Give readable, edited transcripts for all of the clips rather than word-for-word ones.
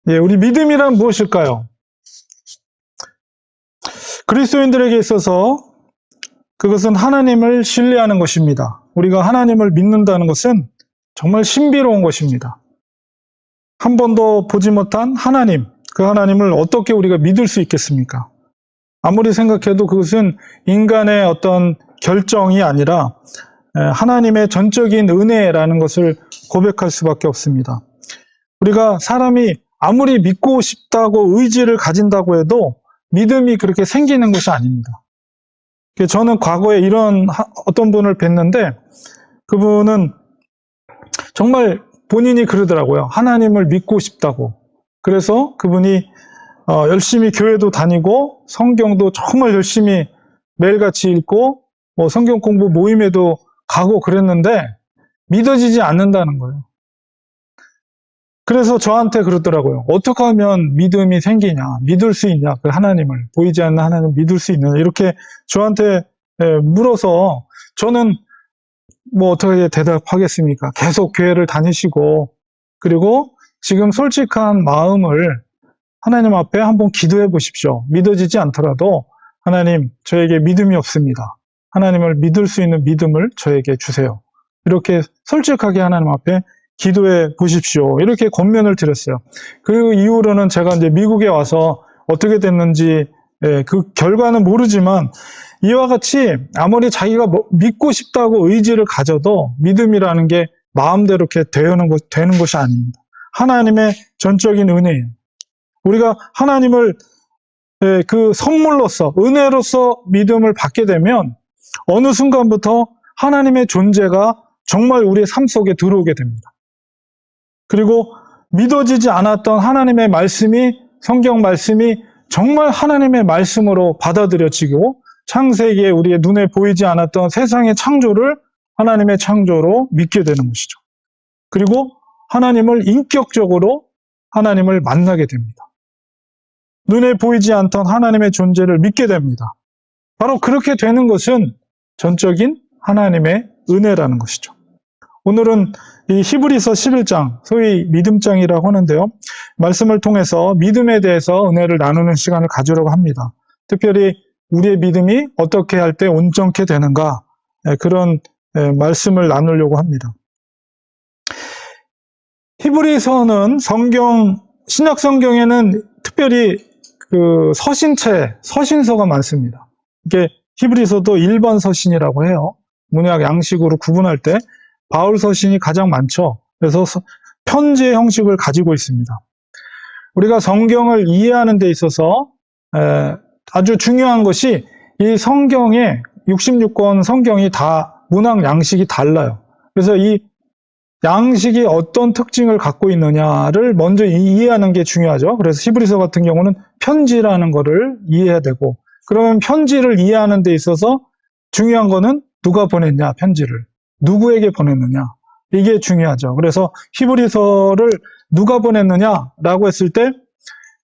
예, 우리 믿음이란 무엇일까요? 그리스도인들에게 있어서 그것은 하나님을 신뢰하는 것입니다. 우리가 하나님을 믿는다는 것은 정말 신비로운 것입니다. 한 번도 보지 못한 하나님, 그 하나님을 어떻게 우리가 믿을 수 있겠습니까? 아무리 생각해도 그것은 인간의 어떤 결정이 아니라 하나님의 전적인 은혜라는 것을 고백할 수밖에 없습니다. 우리가 사람이 아무리 믿고 싶다고 의지를 가진다고 해도 믿음이 그렇게 생기는 것이 아닙니다. 저는 과거에 이런 어떤 분을 뵀는데 그분은 정말 본인이 그러더라고요. 하나님을 믿고 싶다고. 그래서 그분이 열심히 교회도 다니고 성경도 정말 열심히 매일같이 읽고 성경 공부 모임에도 가고 그랬는데 믿어지지 않는다는 거예요. 그래서 저한테 그러더라고요. 어떻게 하면 믿음이 생기냐, 믿을 수 있냐, 그 하나님을, 보이지 않는 하나님을 믿을 수 있느냐, 이렇게 저한테 물어서 저는 뭐 어떻게 대답하겠습니까? 계속 교회를 다니시고, 그리고 지금 솔직한 마음을 하나님 앞에 한번 기도해 보십시오. 믿어지지 않더라도 하나님, 저에게 믿음이 없습니다. 하나님을 믿을 수 있는 믿음을 저에게 주세요. 이렇게 솔직하게 하나님 앞에 기도해 보십시오. 이렇게 권면을 드렸어요. 그 이후로는 제가 이제 미국에 와서 어떻게 됐는지 그 결과는 모르지만 이와 같이 아무리 자기가 믿고 싶다고 의지를 가져도 믿음이라는 게 마음대로 이렇게 되는 것이 아닙니다. 하나님의 전적인 은혜예요. 우리가 하나님을 그 선물로서, 은혜로서 믿음을 받게 되면 어느 순간부터 하나님의 존재가 정말 우리의 삶 속에 들어오게 됩니다. 그리고 믿어지지 않았던 하나님의 말씀이, 성경 말씀이 정말 하나님의 말씀으로 받아들여지고 창세기에 우리의 눈에 보이지 않았던 세상의 창조를 하나님의 창조로 믿게 되는 것이죠. 그리고 하나님을 인격적으로 하나님을 만나게 됩니다. 눈에 보이지 않던 하나님의 존재를 믿게 됩니다. 바로 그렇게 되는 것은 전적인 하나님의 은혜라는 것이죠. 오늘은 이 히브리서 11장, 소위 믿음장이라고 하는데요. 말씀을 통해서 믿음에 대해서 은혜를 나누는 시간을 가지려고 합니다. 특별히 우리의 믿음이 어떻게 할 때 온전케 되는가, 그런 말씀을 나누려고 합니다. 히브리서는 신약 성경에는 특별히 그 서신서가 많습니다. 이게 히브리서도 일반 서신이라고 해요. 문학 양식으로 구분할 때 바울 서신이 가장 많죠. 그래서 편지의 형식을 가지고 있습니다. 우리가 성경을 이해하는 데 있어서 아주 중요한 것이 이 성경의 66권 성경이 다 문학 양식이 달라요. 그래서 이 양식이 어떤 특징을 갖고 있느냐를 먼저 이해하는 게 중요하죠. 그래서 히브리서 같은 경우는 편지라는 거를 이해해야 되고, 그러면 편지를 이해하는 데 있어서 중요한 거는 누가 보냈냐, 편지를. 누구에게 보냈느냐. 이게 중요하죠. 그래서 히브리서를 누가 보냈느냐라고 했을 때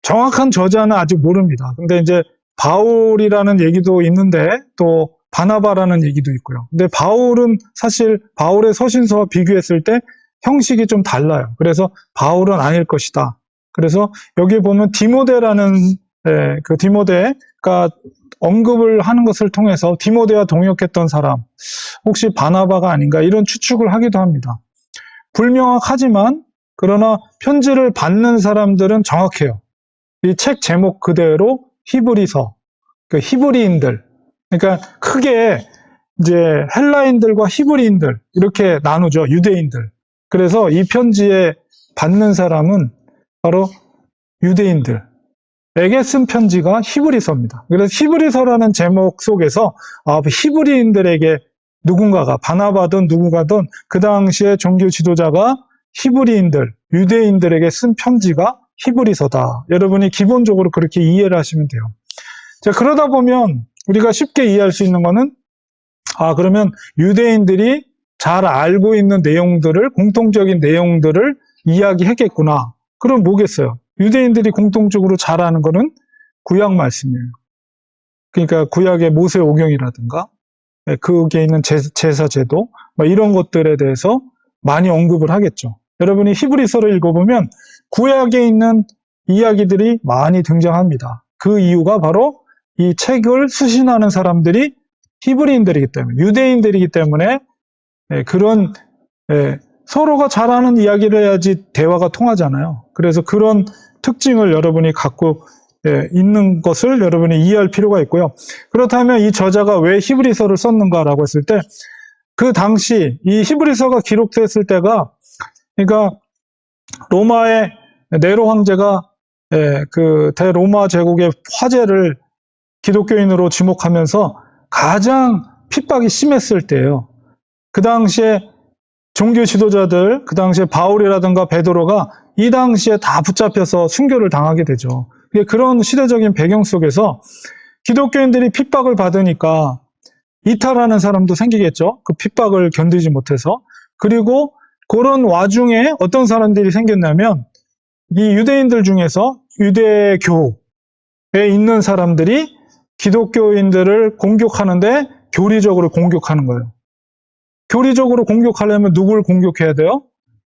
정확한 저자는 아직 모릅니다. 근데 이제 바울이라는 얘기도 있는데 또 바나바라는 얘기도 있고요. 근데 바울은 사실 바울의 서신서와 비교했을 때 형식이 좀 달라요. 그래서 바울은 아닐 것이다. 그래서 여기 보면 디모데라는 그 디모데가 언급을 하는 것을 통해서 디모데와 동역했던 사람, 혹시 바나바가 아닌가 이런 추측을 하기도 합니다. 불명확하지만 그러나 편지를 받는 사람들은 정확해요. 이 책 제목 그대로 히브리서, 그 히브리인들, 그러니까 크게 이제 헬라인들과 히브리인들 이렇게 나누죠. 유대인들. 그래서 이 편지에 받는 사람은 바로 유대인들에게 쓴 편지가 히브리서입니다. 그래서 히브리서라는 제목 속에서 히브리인들에게 누군가가, 바나바든 누군가든 그 당시에 종교 지도자가 히브리인들, 유대인들에게 쓴 편지가 히브리서다. 여러분이 기본적으로 그렇게 이해를 하시면 돼요. 자, 그러다 보면 우리가 쉽게 이해할 수 있는 거는 그러면 유대인들이 잘 알고 있는 내용들을, 공통적인 내용들을 이야기했겠구나. 그럼 뭐겠어요? 유대인들이 공통적으로 잘 아는 거는 구약 말씀이에요. 그러니까 구약의 모세오경이라든가 그게 있는 제사 제도 이런 것들에 대해서 많이 언급을 하겠죠. 여러분이 히브리서를 읽어보면 구약에 있는 이야기들이 많이 등장합니다. 그 이유가 바로 이 책을 수신하는 사람들이 히브리인들이기 때문에, 유대인들이기 때문에 그런 서로가 잘 아는 이야기를 해야지 대화가 통하잖아요. 그래서 그런 특징을 여러분이 갖고 있는 것을 여러분이 이해할 필요가 있고요. 그렇다면 이 저자가 왜 히브리서를 썼는가라고 했을 때, 그 당시 이 히브리서가 기록됐을 때가, 그러니까 로마의 네로 황제가 그 대로마 제국의 화제를 기독교인으로 지목하면서 가장 핍박이 심했을 때예요. 그 당시에 종교 지도자들, 그 당시에 바울이라든가 베드로가 이 당시에 다 붙잡혀서 순교를 당하게 되죠. 그런 시대적인 배경 속에서 기독교인들이 핍박을 받으니까 이탈하는 사람도 생기겠죠. 그 핍박을 견디지 못해서. 그리고 그런 와중에 어떤 사람들이 생겼냐면, 이 유대인들 중에서 유대교에 있는 사람들이 기독교인들을 공격하는데 교리적으로 공격하는 거예요. 교리적으로 공격하려면 누굴 공격해야 돼요?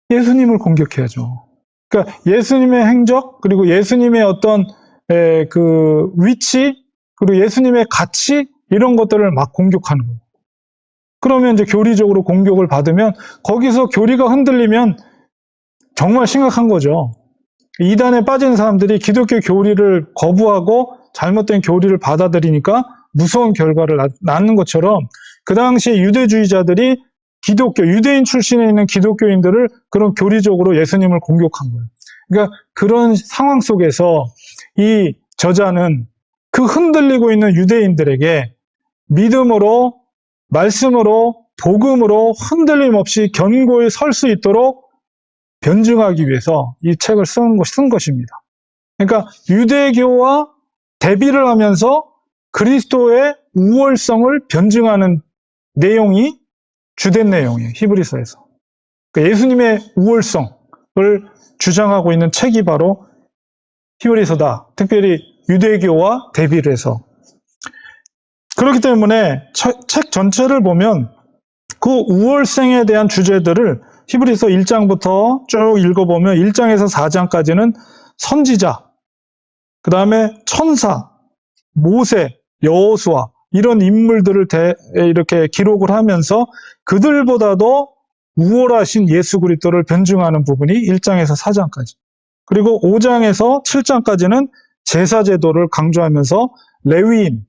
예수님을 공격해야죠. 그러니까 예수님의 행적, 그리고 예수님의 어떤 그 위치, 그리고 예수님의 가치, 이런 것들을 막 공격하는 거예요. 그러면 이제 교리적으로 공격을 받으면, 거기서 교리가 흔들리면 정말 심각한 거죠. 이단에 빠진 사람들이 기독교 교리를 거부하고 잘못된 교리를 받아들이니까 무서운 결과를 낳는 것처럼, 그 당시에 유대주의자들이 유대인 출신에 있는 기독교인들을 그런 교리적으로 예수님을 공격한 거예요. 그러니까 그런 상황 속에서 이 저자는 그 흔들리고 있는 유대인들에게 믿음으로, 말씀으로, 복음으로 흔들림 없이 견고히 설 수 있도록 변증하기 위해서 이 책을 쓴 것입니다. 그러니까 유대교와 대비를 하면서 그리스도의 우월성을 변증하는 내용이 주된 내용이에요. 히브리서에서. 그러니까 예수님의 우월성을 주장하고 있는 책이 바로 히브리서다. 특별히 유대교와 대비를 해서. 그렇기 때문에 책 전체를 보면 그 우월성에 대한 주제들을 히브리서 1장부터 쭉 읽어보면 1장에서 4장까지는 선지자, 그 다음에 천사, 모세, 여호수아, 이런 인물들을 이렇게 기록을 하면서 그들보다도 우월하신 예수 그리스도를 변증하는 부분이 1장에서 4장까지. 그리고 5장에서 7장까지는 제사 제도를 강조하면서 레위인,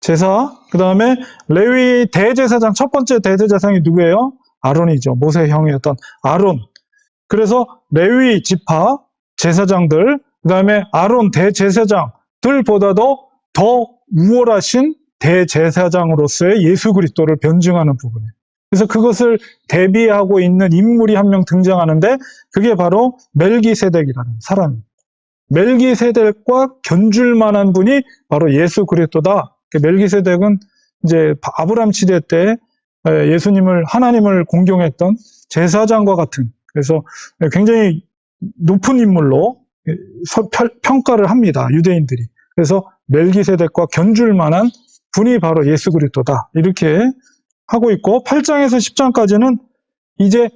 제사, 그 다음에 레위 대제사장, 첫 번째 대제사장이 누구예요? 아론이죠. 모세의 형이었던 아론. 그래서 레위 지파 제사장들, 그 다음에 아론 대제사장들보다도 더 우월하신 대제사장으로서의 예수 그리스도를 변증하는 부분이에요. 그래서 그것을 대비하고 있는 인물이 한 명 등장하는데, 그게 바로 멜기세덱이라는 사람입니다. 멜기세덱과 견줄 만한 분이 바로 예수 그리스도다. 멜기세덱은 이제 아브라함 시대 때 예수님을, 하나님을 공경했던 제사장과 같은, 그래서 굉장히 높은 인물로 평가를 합니다. 유대인들이. 그래서 멜기세덱과 견줄 만한 분이 바로 예수 그리스도다. 이렇게 하고 있고, 8장에서 10장까지는 이제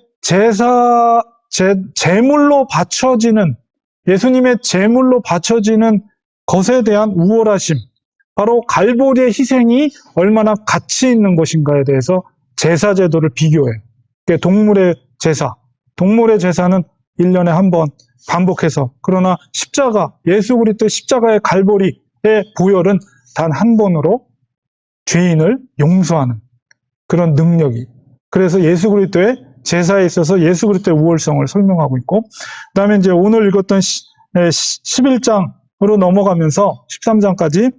제물로 바쳐지는, 예수님의 제물로 바쳐지는 것에 대한 우월하심, 바로 갈보리의 희생이 얼마나 가치 있는 것인가에 대해서 제사 제도를 비교해요. 동물의 제사, 동물의 제사는 1년에 한 번 반복해서, 그러나 십자가, 예수 그리스도의 십자가의 갈보리의 보혈은 단 한 번으로 죄인을 용서하는 그런 능력이, 그래서 예수 그리스도의 제사에 있어서 예수 그리스도의 우월성을 설명하고 있고, 그 다음에 이제 오늘 읽었던 11장으로 넘어가면서 13장까지,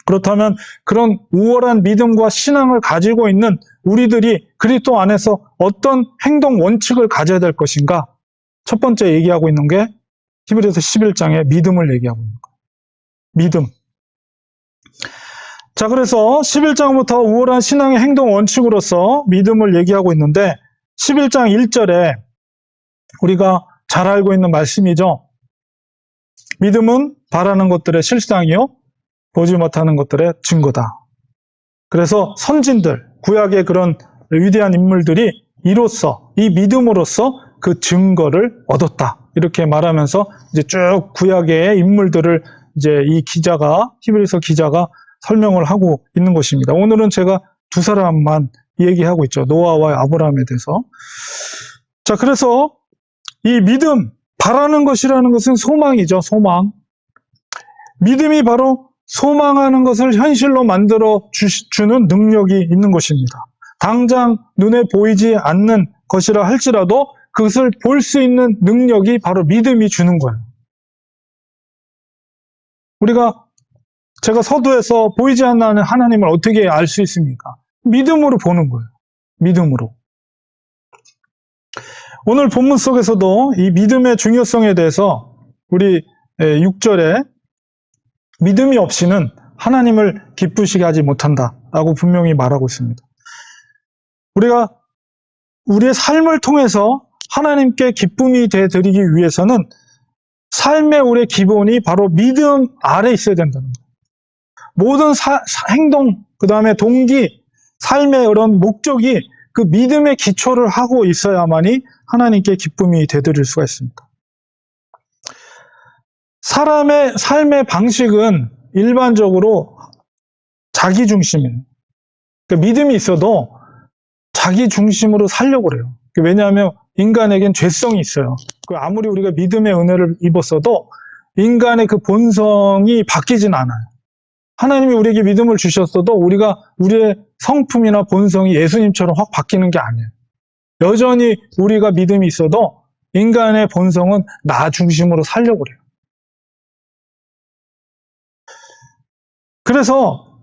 그렇다면 그런 우월한 믿음과 신앙을 가지고 있는 우리들이 그리스도 안에서 어떤 행동 원칙을 가져야 될 것인가? 첫 번째 얘기하고 있는 게 히브리서 11장의 믿음을 얘기하고 있는 거예요. 믿음. 자, 그래서 11장부터 우월한 신앙의 행동 원칙으로서 믿음을 얘기하고 있는데, 11장 1절에 우리가 잘 알고 있는 말씀이죠. 믿음은 바라는 것들의 실상이요, 보지 못하는 것들의 증거다. 그래서 선진들, 구약의 그런 위대한 인물들이 이로써, 이 믿음으로써 그 증거를 얻었다. 이렇게 말하면서 이제 쭉 구약의 인물들을 이제 이 기자가, 히브리서 기자가 설명을 하고 있는 것입니다. 오늘은 제가 두 사람만 얘기하고 있죠. 노아와 아브라함에 대해서. 자, 그래서 이 믿음, 바라는 것이라는 것은 소망이죠. 소망. 믿음이 바로 소망하는 것을 현실로 만들어 주는 능력이 있는 것입니다. 당장 눈에 보이지 않는 것이라 할지라도 그것을 볼 수 있는 능력이 바로 믿음이 주는 거예요. 제가 서두에서 보이지 않는 하나님을 어떻게 알 수 있습니까? 믿음으로 보는 거예요. 믿음으로. 오늘 본문 속에서도 이 믿음의 중요성에 대해서 우리 6절에 믿음이 없이는 하나님을 기쁘시게 하지 못한다라고 분명히 말하고 있습니다. 우리가 우리의 삶을 통해서 하나님께 기쁨이 되드리기 위해서는 삶의 우리의 기본이 바로 믿음 아래 있어야 된다는 거예요. 모든 행동, 그 다음에 동기, 삶의 그런 목적이 그 믿음의 기초를 하고 있어야만이 하나님께 기쁨이 되드릴 수가 있습니다. 사람의 삶의 방식은 일반적으로 자기 중심이에요. 그러니까 믿음이 있어도 자기 중심으로 살려고 그래요. 왜냐하면 인간에겐 죄성이 있어요. 아무리 우리가 믿음의 은혜를 입었어도 인간의 그 본성이 바뀌진 않아요. 하나님이 우리에게 믿음을 주셨어도 우리의 성품이나 본성이 예수님처럼 확 바뀌는 게 아니에요. 여전히 우리가 믿음이 있어도 인간의 본성은 나 중심으로 살려고 그래요. 그래서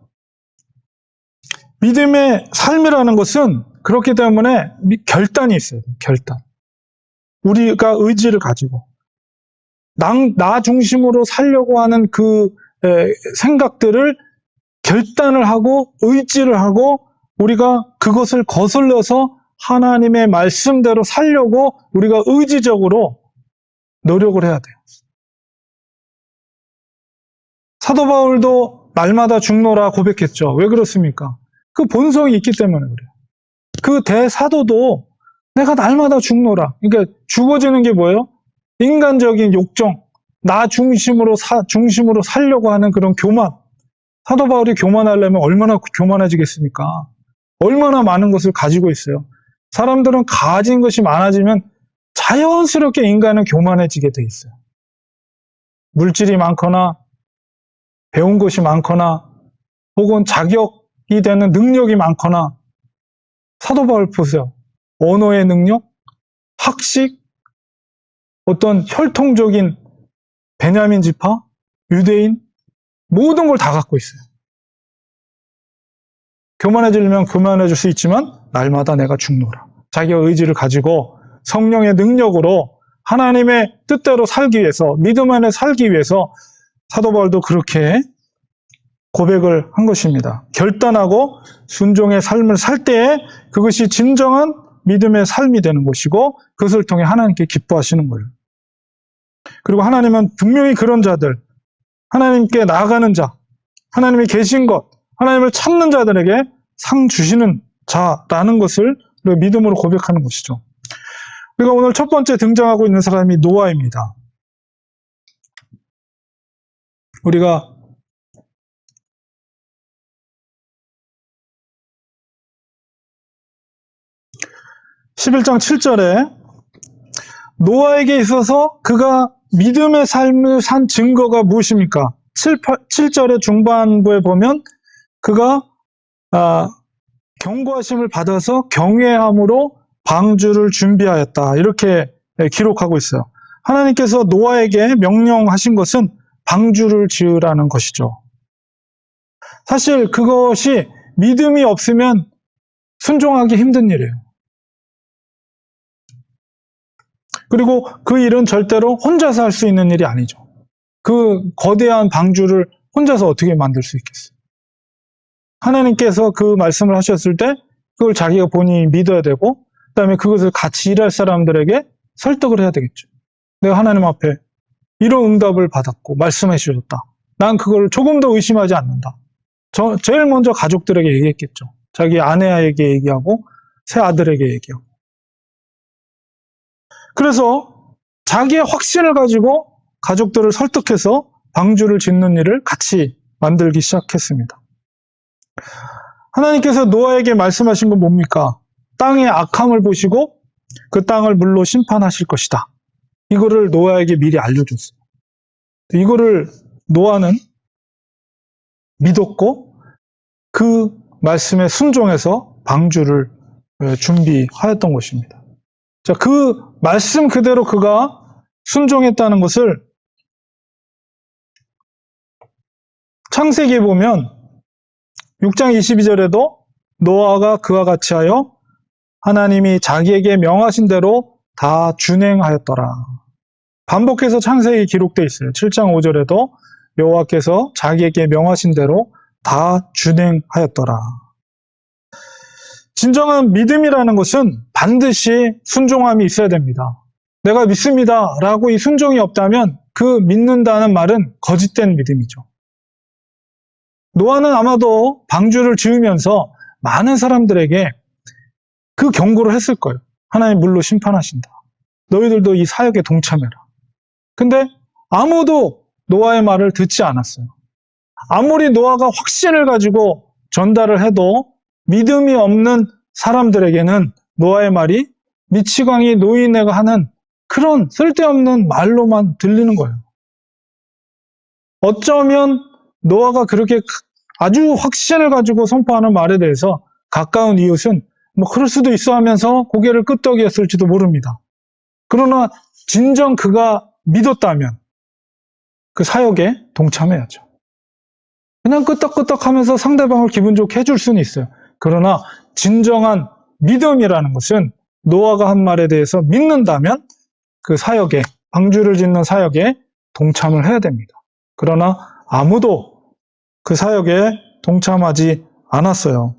믿음의 삶이라는 것은 그렇기 때문에 결단이 있어요. 결단. 우리가 의지를 가지고 나 중심으로 살려고 하는 그 생각들을 결단을 하고 의지를 하고 우리가 그것을 거슬러서 하나님의 말씀대로 살려고 우리가 의지적으로 노력을 해야 돼요. 사도 바울도 날마다 죽노라 고백했죠. 왜 그렇습니까? 그 본성이 있기 때문에 그래요. 그 대사도도 내가 날마다 죽노라. 그러니까 죽어지는 게 뭐예요? 인간적인 욕정, 나 중심으로 살려고 하는 그런 교만. 사도 바울이 교만하려면 얼마나 교만해지겠습니까? 얼마나 많은 것을 가지고 있어요. 사람들은 가진 것이 많아지면 자연스럽게 인간은 교만해지게 돼 있어요. 물질이 많거나 배운 것이 많거나 혹은 자격이 되는 능력이 많거나 사도 바울 보세요. 언어의 능력, 학식, 어떤 혈통적인 베냐민 지파, 유대인 모든 걸 다 갖고 있어요. 교만해지려면 교만해질 수 있지만 날마다 내가 죽노라. 자기의 의지를 가지고 성령의 능력으로 하나님의 뜻대로 살기 위해서 믿음 안에 살기 위해서 사도 바울도 그렇게 고백을 한 것입니다. 결단하고 순종의 삶을 살 때에 그것이 진정한 믿음의 삶이 되는 것이고 그것을 통해 하나님께 기뻐하시는 거예요. 그리고 하나님은 분명히 그런 자들, 하나님께 나아가는 자, 하나님이 계신 것, 하나님을 찾는 자들에게 상 주시는 자라는 것을 믿음으로 고백하는 것이죠. 우리가 오늘 첫 번째 등장하고 있는 사람이 노아입니다. 우리가 11장 7절에 노아에게 있어서 그가 믿음의 삶을 산 증거가 무엇입니까? 7절의 중반부에 보면 그가 경고하심을 받아서 경외함으로 방주를 준비하였다. 이렇게 기록하고 있어요. 하나님께서 노아에게 명령하신 것은 방주를 지으라는 것이죠. 사실 그것이 믿음이 없으면 순종하기 힘든 일이에요. 그리고 그 일은 절대로 혼자서 할 수 있는 일이 아니죠. 그 거대한 방주를 혼자서 어떻게 만들 수 있겠어요? 하나님께서 그 말씀을 하셨을 때 그걸 자기가 본인이 믿어야 되고 그다음에 그것을 같이 일할 사람들에게 설득을 해야 되겠죠. 내가 하나님 앞에 이런 응답을 받았고 말씀해 주셨다. 난 그걸 조금 더 의심하지 않는다. 제일 먼저 가족들에게 얘기했겠죠. 자기 아내에게 얘기하고 새 아들에게 얘기하고. 그래서 자기의 확신을 가지고 가족들을 설득해서 방주를 짓는 일을 같이 만들기 시작했습니다. 하나님께서 노아에게 말씀하신 건 뭡니까? 땅의 악함을 보시고 그 땅을 물로 심판하실 것이다. 이거를 노아에게 미리 알려줬어요. 이거를 노아는 믿었고 그 말씀에 순종해서 방주를 준비하였던 것입니다. 자, 그 말씀 그대로 그가 순종했다는 것을 창세기에 보면 6장 22절에도 노아가 그와 같이 하여 하나님이 자기에게 명하신 대로 다 준행하였더라. 반복해서 창세기 기록되어 있어요. 7장 5절에도 여호와께서 자기에게 명하신 대로 다 준행하였더라. 진정한 믿음이라는 것은 반드시 순종함이 있어야 됩니다. 내가 믿습니다 라고 이 순종이 없다면 그 믿는다는 말은 거짓된 믿음이죠. 노아는 아마도 방주를 지으면서 많은 사람들에게 그 경고를 했을 거예요. 하나님 물로 심판하신다. 너희들도 이 사역에 동참해라. 근데 아무도 노아의 말을 듣지 않았어요. 아무리 노아가 확신을 가지고 전달을 해도 믿음이 없는 사람들에게는 노아의 말이 미치광이 노인네가 하는 그런 쓸데없는 말로만 들리는 거예요. 어쩌면 노아가 그렇게 아주 확신을 가지고 선포하는 말에 대해서 가까운 이웃은 뭐 그럴 수도 있어 하면서 고개를 끄덕였을지도 모릅니다. 그러나 진정 그가 믿었다면 그 사역에 동참해야죠. 그냥 끄덕끄덕 하면서 상대방을 기분 좋게 해줄 수는 있어요. 그러나 진정한 믿음이라는 것은 노아가 한 말에 대해서 믿는다면 그 사역에, 방주를 짓는 사역에 동참을 해야 됩니다. 그러나 아무도 그 사역에 동참하지 않았어요.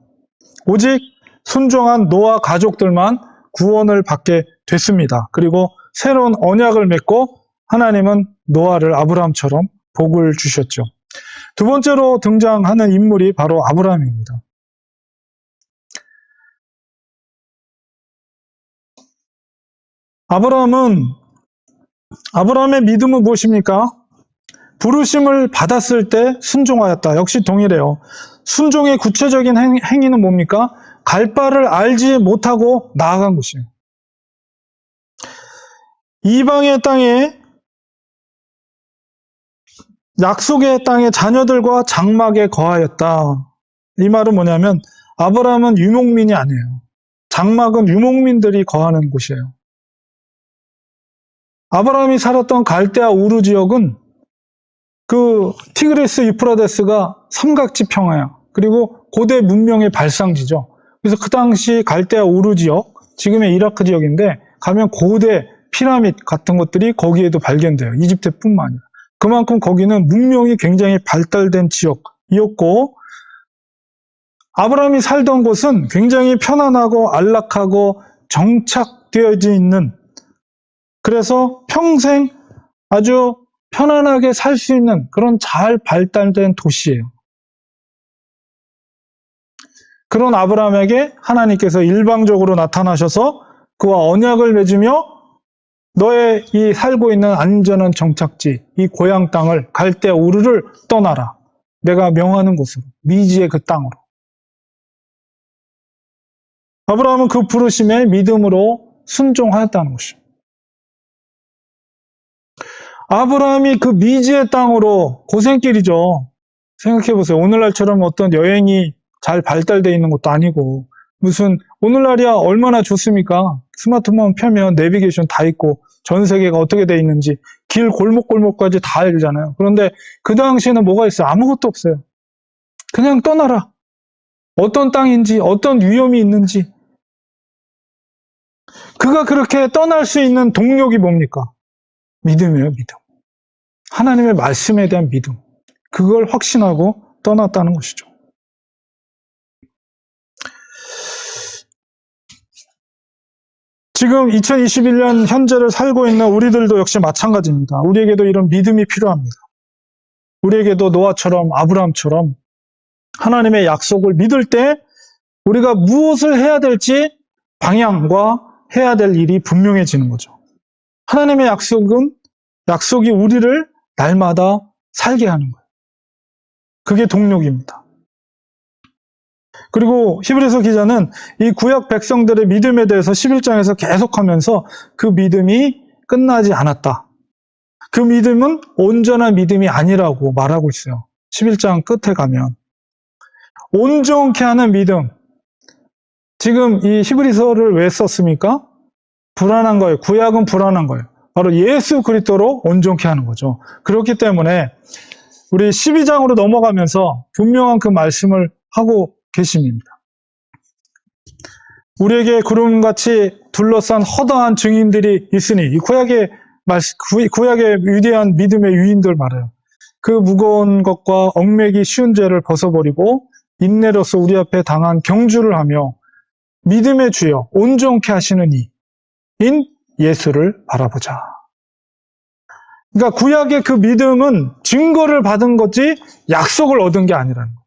오직 순종한 노아 가족들만 구원을 받게 됐습니다. 그리고 새로운 언약을 맺고 하나님은 노아를 아브라함처럼 복을 주셨죠. 두 번째로 등장하는 인물이 바로 아브라함입니다. 아브라함의 믿음은 무엇입니까? 부르심을 받았을 때 순종하였다. 역시 동일해요. 순종의 구체적인 행위는 뭡니까? 갈 바를 알지 못하고 나아간 것이에요. 이방의 땅에, 약속의 땅의 자녀들과 장막에 거하였다. 이 말은 뭐냐면 아브라함은 유목민이 아니에요. 장막은 유목민들이 거하는 곳이에요. 아브라함이 살았던 갈대아 우르 지역은 그 티그리스 유프라데스가 삼각지 평야야. 그리고 고대 문명의 발상지죠. 그래서 그 당시 갈대아 우르 지역, 지금의 이라크 지역인데 가면 고대 피라밋 같은 것들이 거기에도 발견돼요. 이집트뿐만 아니라. 그만큼 거기는 문명이 굉장히 발달된 지역이었고 아브라함이 살던 곳은 굉장히 편안하고 안락하고 정착되어져 있는, 그래서 평생 아주 편안하게 살 수 있는 그런 잘 발달된 도시예요. 그런 아브라함에게 하나님께서 일방적으로 나타나셔서 그와 언약을 맺으며 너의 이 살고 있는 안전한 정착지, 이 고향 땅을 갈대아 우르를 떠나라. 내가 명하는 곳으로, 미지의 그 땅으로. 아브라함은 그 부르심에 믿음으로 순종하였다는 것이죠. 아브라함이 그 미지의 땅으로, 고생길이죠. 생각해보세요. 오늘날처럼 어떤 여행이 잘 발달되어 있는 것도 아니고 무슨 오늘날이야 얼마나 좋습니까? 스마트폰 펴면 내비게이션 다 있고 전 세계가 어떻게 되어 있는지 길 골목골목까지 다 알잖아요. 그런데 그 당시에는 뭐가 있어요? 아무것도 없어요. 그냥 떠나라. 어떤 땅인지 어떤 위험이 있는지. 그가 그렇게 떠날 수 있는 동력이 뭡니까? 믿음이에요. 믿음. 하나님의 말씀에 대한 믿음. 그걸 확신하고 떠났다는 것이죠. 지금 2021년 현재를 살고 있는 우리들도 역시 마찬가지입니다. 우리에게도 이런 믿음이 필요합니다. 우리에게도 노아처럼 아브라함처럼 하나님의 약속을 믿을 때 우리가 무엇을 해야 될지 방향과 해야 될 일이 분명해지는 거죠. 하나님의 약속이 우리를 날마다 살게 하는 거예요. 그게 동력입니다. 그리고 히브리서 기자는 이 구약 백성들의 믿음에 대해서 11장에서 계속하면서 그 믿음이 끝나지 않았다. 그 믿음은 온전한 믿음이 아니라고 말하고 있어요. 11장 끝에 가면. 온전케 하는 믿음. 지금 이 히브리서를 왜 썼습니까? 불안한 거예요. 구약은 불안한 거예요. 바로 예수 그리스도로 온전케 하는 거죠. 그렇기 때문에 우리 12장으로 넘어가면서 분명한 그 말씀을 하고 계십니다. 우리에게 구름같이 둘러싼 허다한 증인들이 있으니, 이 구약의 위대한 믿음의 유인들 말이에요. 그 무거운 것과 얽매기 쉬운 죄를 벗어버리고 인내로서 우리 앞에 당한 경주를 하며 믿음의 주여 온전케 하시는 이인 예수를 바라보자. 그러니까 구약의 그 믿음은 증거를 받은 거지 약속을 얻은 게 아니라는 거예요.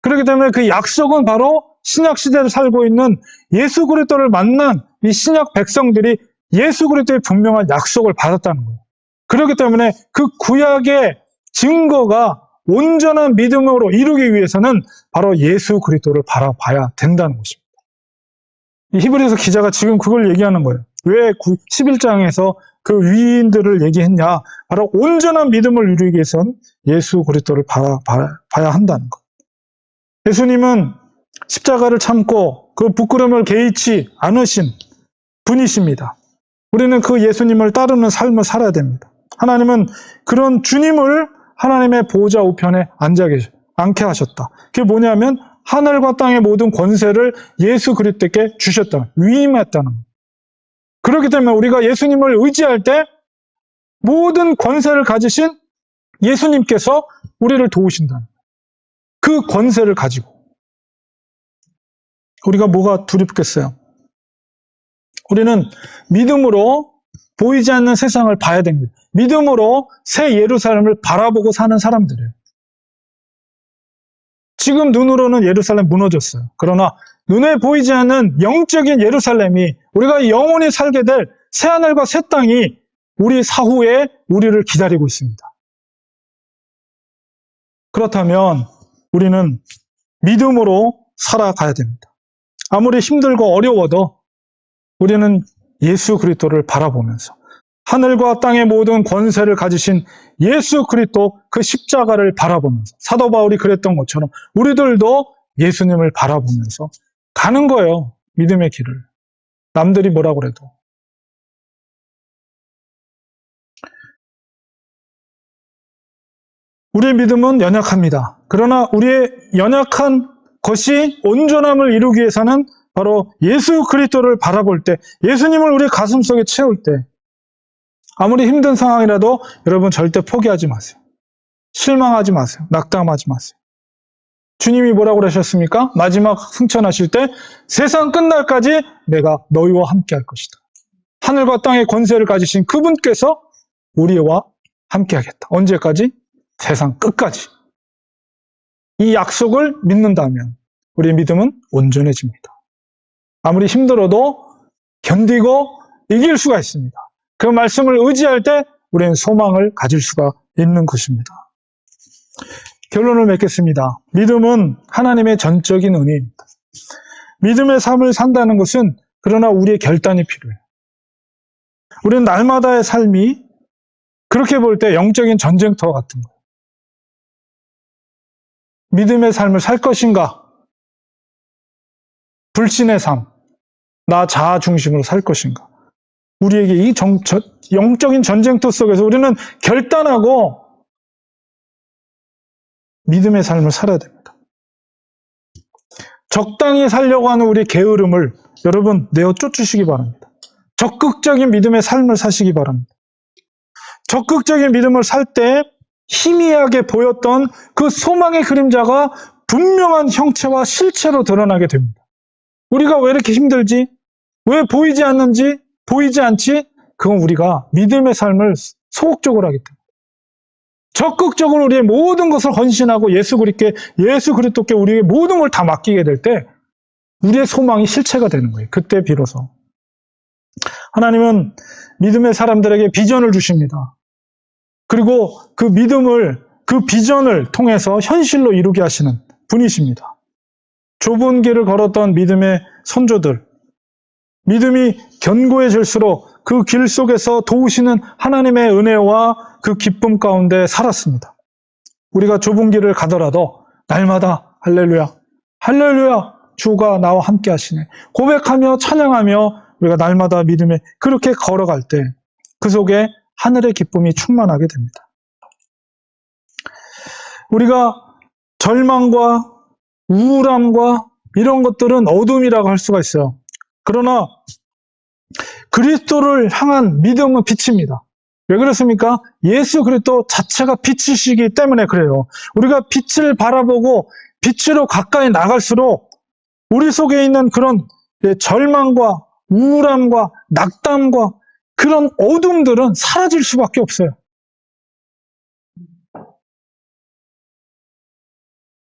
그렇기 때문에 그 약속은 바로 신약 시대를 살고 있는 예수 그리스도를 만난 이 신약 백성들이 예수 그리스도의 분명한 약속을 받았다는 거예요. 그렇기 때문에 그 구약의 증거가 온전한 믿음으로 이루기 위해서는 바로 예수 그리스도를 바라봐야 된다는 것입니다. 이 히브리서 기자가 지금 그걸 얘기하는 거예요. 왜 11장에서 그 위인들을 얘기했냐? 바로 온전한 믿음을 이루기 위해서는 예수 그리스도를 봐야 한다는 것. 예수님은 십자가를 참고 그 부끄러움을 개의치 않으신 분이십니다. 우리는 그 예수님을 따르는 삶을 살아야 됩니다. 하나님은 그런 주님을 하나님의 보좌 우편에 앉게 하셨다. 그게 뭐냐면 하늘과 땅의 모든 권세를 예수 그리스도께 주셨다. 위임했다는 거예요. 그렇기 때문에 우리가 예수님을 의지할 때 모든 권세를 가지신 예수님께서 우리를 도우신다는 거예요. 그 권세를 가지고 우리가 뭐가 두렵겠어요? 우리는 믿음으로 보이지 않는 세상을 봐야 됩니다. 믿음으로 새 예루살렘을 바라보고 사는 사람들이에요. 지금 눈으로는 예루살렘 무너졌어요. 그러나 눈에 보이지 않는 영적인 예루살렘이 우리가 영원히 살게 될 새하늘과 새 땅이 우리 사후에 우리를 기다리고 있습니다. 그렇다면 우리는 믿음으로 살아가야 됩니다. 아무리 힘들고 어려워도 우리는 예수 그리스도를 바라보면서 하늘과 땅의 모든 권세를 가지신 예수 그리스도 그 십자가를 바라보면서 사도 바울이 그랬던 것처럼 우리들도 예수님을 바라보면서 가는 거예요. 믿음의 길을. 남들이 뭐라고 그래도. 우리의 믿음은 연약합니다. 그러나 우리의 연약한 것이 온전함을 이루기 위해서는 바로 예수 그리스도를 바라볼 때, 예수님을 우리 가슴속에 채울 때 아무리 힘든 상황이라도 여러분 절대 포기하지 마세요. 실망하지 마세요. 낙담하지 마세요. 주님이 뭐라고 그러셨습니까? 마지막 승천하실 때 세상 끝날까지 내가 너희와 함께 할 것이다. 하늘과 땅의 권세를 가지신 그분께서 우리와 함께 하겠다. 언제까지? 세상 끝까지. 이 약속을 믿는다면 우리의 믿음은 온전해집니다. 아무리 힘들어도 견디고 이길 수가 있습니다. 그 말씀을 의지할 때 우리는 소망을 가질 수가 있는 것입니다. 결론을 맺겠습니다. 믿음은 하나님의 전적인 은혜입니다. 믿음의 삶을 산다는 것은 그러나 우리의 결단이 필요해요. 우리는 날마다의 삶이 그렇게 볼 때 영적인 전쟁터 같은 거예요. 믿음의 삶을 살 것인가? 불신의 삶, 나 자아 중심으로 살 것인가? 우리에게 이 영적인 전쟁터 속에서 우리는 결단하고 믿음의 삶을 살아야 됩니다. 적당히 살려고 하는 우리 게으름을 여러분 내어 쫓으시기 바랍니다. 적극적인 믿음의 삶을 사시기 바랍니다. 적극적인 믿음을 살 때 희미하게 보였던 그 소망의 그림자가 분명한 형체와 실체로 드러나게 됩니다. 우리가 왜 이렇게 힘들지? 왜 보이지 않는지? 보이지 않지? 그건 우리가 믿음의 삶을 소극적으로 하기 때문에. 적극적으로 우리의 모든 것을 헌신하고 예수 그리스도께 우리의 모든 걸 다 맡기게 될 때 우리의 소망이 실체가 되는 거예요. 그때 비로소 하나님은 믿음의 사람들에게 비전을 주십니다. 그리고 그 믿음을, 그 비전을 통해서 현실로 이루게 하시는 분이십니다. 좁은 길을 걸었던 믿음의 선조들, 믿음이 견고해질수록 그 길 속에서 도우시는 하나님의 은혜와 그 기쁨 가운데 살았습니다. 우리가 좁은 길을 가더라도 날마다 할렐루야, 할렐루야, 주가 나와 함께 하시네, 고백하며 찬양하며 우리가 날마다 믿음에 그렇게 걸어갈 때 그 속에 하늘의 기쁨이 충만하게 됩니다. 우리가 절망과 우울함과 이런 것들은 어둠이라고 할 수가 있어요. 그러나 그리스도를 향한 믿음은 빛입니다. 왜 그렇습니까? 예수 그리스도 자체가 빛이시기 때문에 그래요. 우리가 빛을 바라보고 빛으로 가까이 나갈수록 우리 속에 있는 그런 절망과 우울함과 낙담과 그런 어둠들은 사라질 수밖에 없어요.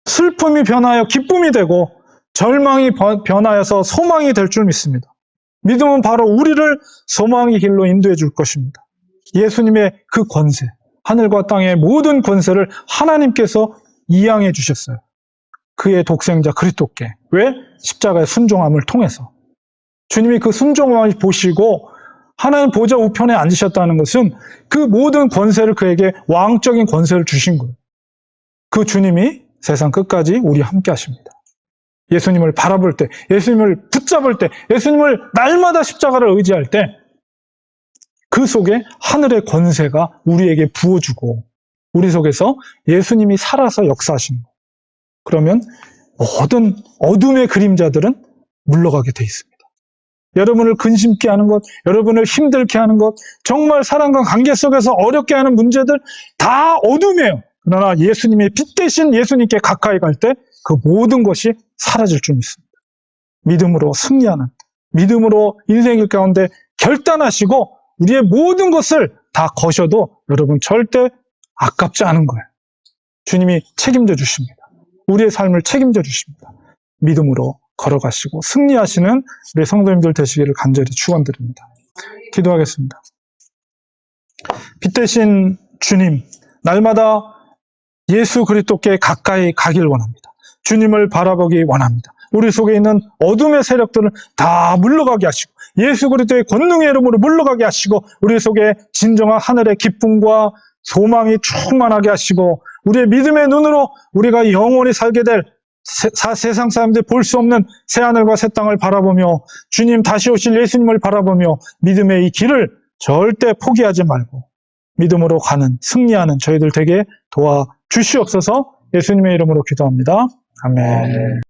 슬픔이 변하여 기쁨이 되고 절망이 변하여서 소망이 될 줄 믿습니다. 믿음은 바로 우리를 소망의 길로 인도해 줄 것입니다. 예수님의 그 권세, 하늘과 땅의 모든 권세를 하나님께서 이양해 주셨어요. 그의 독생자 그리스도께. 왜? 십자가의 순종함을 통해서. 주님이 그 순종함을 보시고 하나님 보좌 우편에 앉으셨다는 것은 그 모든 권세를 그에게 왕적인 권세를 주신 거예요. 그 주님이 세상 끝까지 우리와 함께 하십니다. 예수님을 바라볼 때, 예수님을 붙잡을 때, 예수님을 날마다 십자가를 의지할 때 그 속에 하늘의 권세가 우리에게 부어주고 우리 속에서 예수님이 살아서 역사하시는 거예요. 그러면 모든 어둠의 그림자들은 물러가게 돼 있습니다. 여러분을 근심케 하는 것, 여러분을 힘들게 하는 것, 정말 사랑과 관계 속에서 어렵게 하는 문제들 다 어둠이에요. 그러나 예수님의 빛 대신 예수님께 가까이 갈 때 그 모든 것이 사라질 줄 믿습니다. 믿음으로 승리하는, 믿음으로 인생길 가운데 결단하시고 우리의 모든 것을 다 거셔도 여러분 절대 아깝지 않은 거예요. 주님이 책임져 주십니다. 우리의 삶을 책임져 주십니다. 믿음으로 걸어가시고 승리하시는 우리 성도님들 되시기를 간절히 축원드립니다. 기도하겠습니다. 빛 대신 주님, 날마다 예수 그리스도께 가까이 가길 원합니다. 주님을 바라보기 원합니다. 우리 속에 있는 어둠의 세력들을 다 물러가게 하시고 예수 그리스도의 권능의 이름으로 물러가게 하시고 우리 속에 진정한 하늘의 기쁨과 소망이 충만하게 하시고 우리의 믿음의 눈으로 우리가 영원히 살게 될 세상 사람들이 볼 수 없는 새하늘과 새 땅을 바라보며 주님 다시 오실 예수님을 바라보며 믿음의 이 길을 절대 포기하지 말고 믿음으로 가는, 승리하는 저희들 되게 도와주시옵소서. 예수님의 이름으로 기도합니다. 아멘.